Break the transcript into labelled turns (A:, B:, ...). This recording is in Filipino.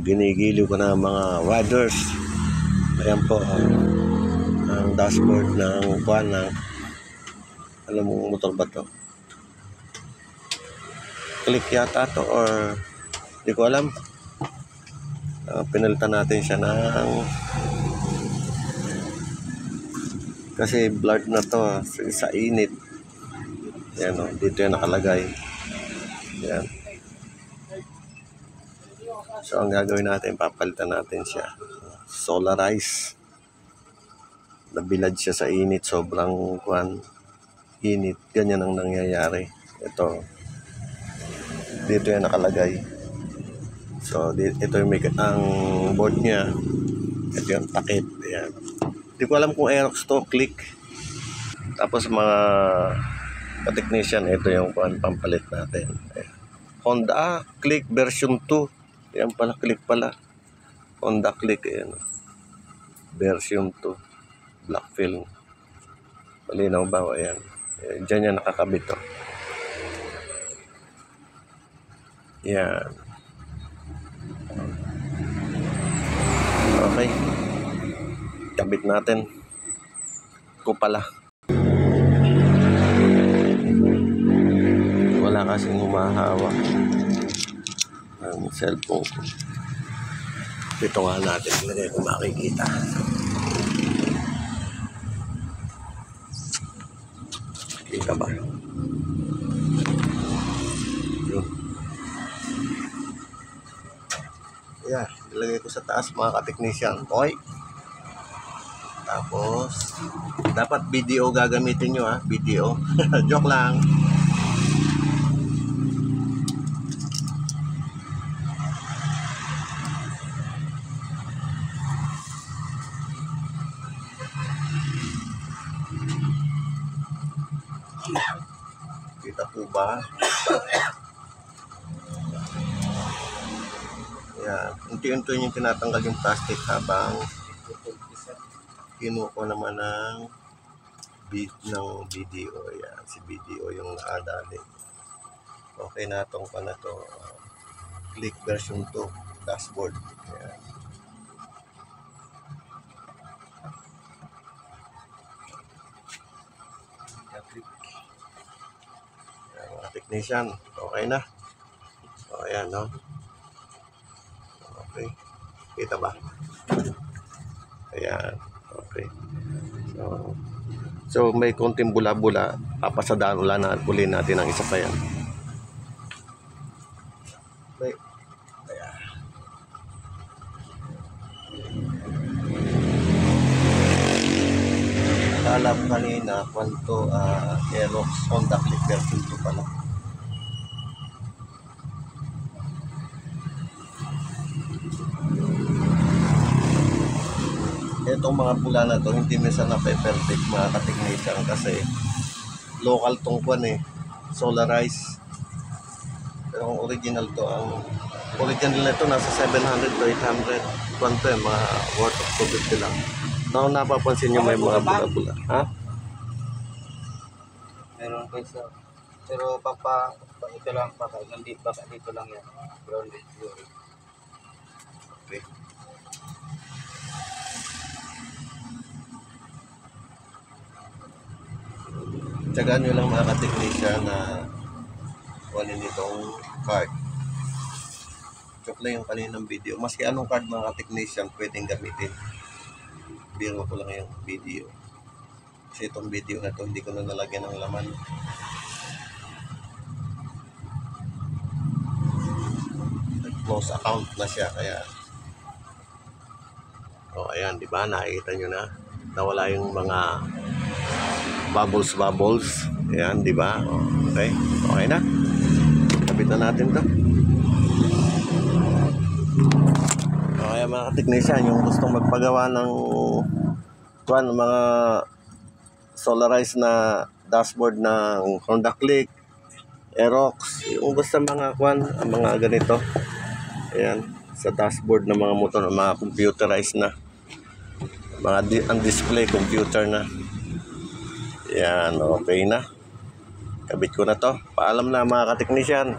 A: ginigiliw ko na mga riders. Ayan po ang dashboard ng kuwan ng, alam mo motor ba to? Click yata to or di ko alam. Pinalitan natin siya ng, kasi blurred na to sa init. Yan o, dito yan nakalagay. Yan. So ang gagawin natin, papalitan natin siya. Solarize. Nabilad siya sa init, sobrang kuwan, init. Ganyan ang nangyayari. Ito, dito yan nakalagay. So ito yung ang board niya. Ito yung takip. Ayan. Hindi ko alam kung Aerox to, click. Tapos mga ka-technician, ito yung pampalit natin. Ayan. Honda Click version 2. Ayan pala, click pala. Honda Click, ayan. Version 2. Black film. Malinaw ba? Ayan. Diyan yan nakakabit to. Yan. Okay. Kabit natin. Ko pala. Wala kasing humahawak ang cellphone ko. Ito nga natin. Lagay kung makikita. Kita ba? Yun. Yeah, ilagay ko sa taas mga ka-technician. Okay. Tapos, dapat video gagamitin nyo ha. Video. Joke lang. Kita po ba? Yan. Unti-unti yung tinatanggal yung plastic habang kinuko naman ng video. Yan. Si video yung nakadali. Okay na itong pa na to. Click version 2 dashboard. Yan. Mga technician, okay na. So, ayan, no? Okay. Kita ba? Ayan. Okay. So may konting bula-bula. Papasadaan uli natin ang isa pa yan. Okay. Ayan. Akala ko kanina kwanto Aerox Honda Click version 2 pala. Itong mga pula na to hindi minsan na-perfect mga ka-technician kasi local tong kwan solarize. Pero ang original to, ang original nito nasa 700 to 800 kwanto mga worth of 250 lang. Now napapansin nyo may mga bula-bula. Ha?
B: Meron pa isa. Pero ito lang dito lang yan. Grounded theory.
A: Okay. Tsagaan nyo lang mga ka-technician na kunin itong card. Joke lang yung kaninang video. Maski anong card mga ka-technician pwedeng gamitin. Biro ko lang yung video. Kasi itong video na to hindi ko na nalagyan ng laman. Close account na siya kaya ayan, di ba? Nakikita nyo na nawala yung mga bubbles. Ayan, di ba? Okay. Okay na. Kapit na natin to. Okay, mga technician, yung gustong magpagawa ng mga solarized na dashboard ng Honda Click, Aerox, yung gusto mga ganito. Ayan, sa dashboard ng mga motor, mga computerized na. Ang display computer na. Yan, okay na. Kabit ko na to. Paalam na mga ka-technician.